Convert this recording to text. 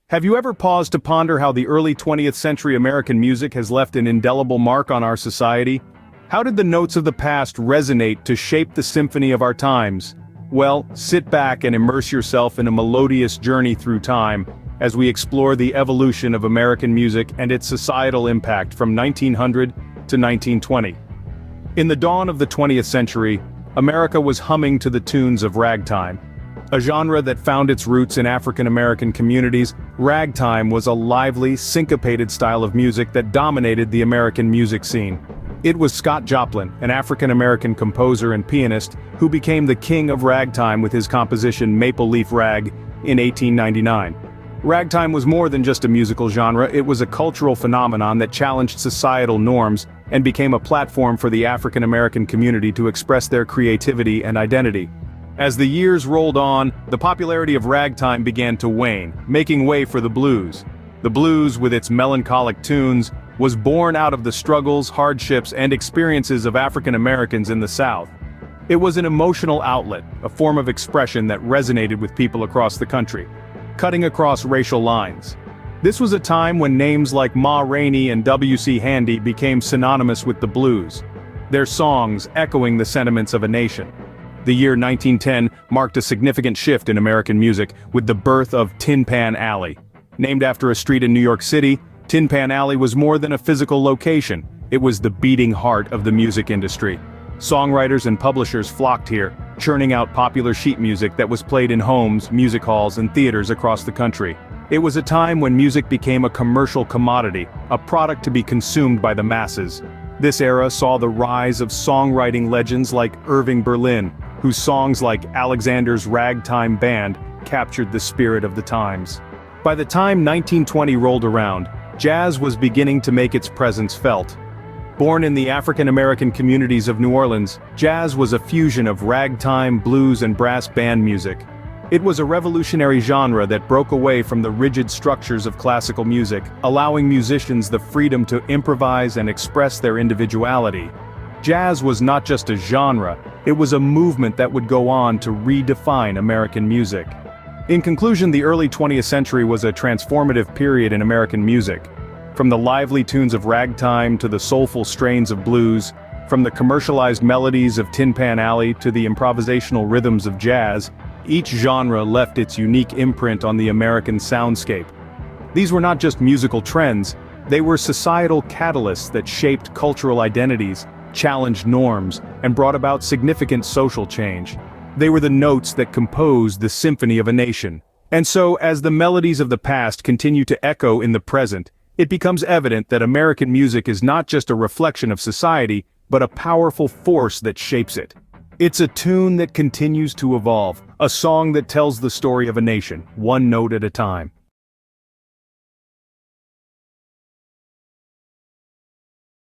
Have you ever paused to ponder how the early 20th century American music has left an indelible mark on our society? How did the notes of the past resonate to shape the symphony of our times? Well, sit back and immerse yourself in a melodious journey through time, as we explore the evolution of American music and its societal impact from 1900 to 1920. In the dawn of the 20th century, America was humming to the tunes of ragtime. A genre that found its roots in African American communities, ragtime was a lively, syncopated style of music that dominated the American music scene. It was Scott Joplin, an African American composer and pianist, who became the king of ragtime with his composition Maple Leaf Rag in 1899. Ragtime was more than just a musical genre, it was a cultural phenomenon that challenged societal norms and became a platform for the African American community to express their creativity and identity. As the years rolled on, the popularity of ragtime began to wane, making way for the blues. The blues, with its melancholic tunes, was born out of the struggles, hardships, and experiences of African Americans in the South. It was an emotional outlet, a form of expression that resonated with people across the country, cutting across racial lines. This was a time when names like Ma Rainey and W.C. Handy became synonymous with the blues, their songs echoing the sentiments of a nation. The year 1910 marked a significant shift in American music with the birth of Tin Pan Alley. Named after a street in New York City, Tin Pan Alley was more than a physical location, it was the beating heart of the music industry. Songwriters and publishers flocked here, churning out popular sheet music that was played in homes, music halls, and theaters across the country. It was a time when music became a commercial commodity, a product to be consumed by the masses. This era saw the rise of songwriting legends like Irving Berlin, whose songs like Alexander's Ragtime Band captured the spirit of the times. By the time 1920 rolled around, jazz was beginning to make its presence felt. Born in the African American communities of New Orleans, jazz was a fusion of ragtime, blues, and brass band music. It was a revolutionary genre that broke away from the rigid structures of classical music, allowing musicians the freedom to improvise and express their individuality. Jazz was not just a genre, it was a movement that would go on to redefine American music. In conclusion, the early 20th century was a transformative period in American music. From the lively tunes of ragtime to the soulful strains of blues, from the commercialized melodies of Tin Pan Alley to the improvisational rhythms of jazz, each genre left its unique imprint on the American soundscape. These were not just musical trends, they were societal catalysts that shaped cultural identities, challenged norms, and brought about significant social change. They were the notes that composed the symphony of a nation. And so, as the melodies of the past continue to echo in the present, it becomes evident that American music is not just a reflection of society, but a powerful force that shapes it. It's a tune that continues to evolve, a song that tells the story of a nation, one note at a time.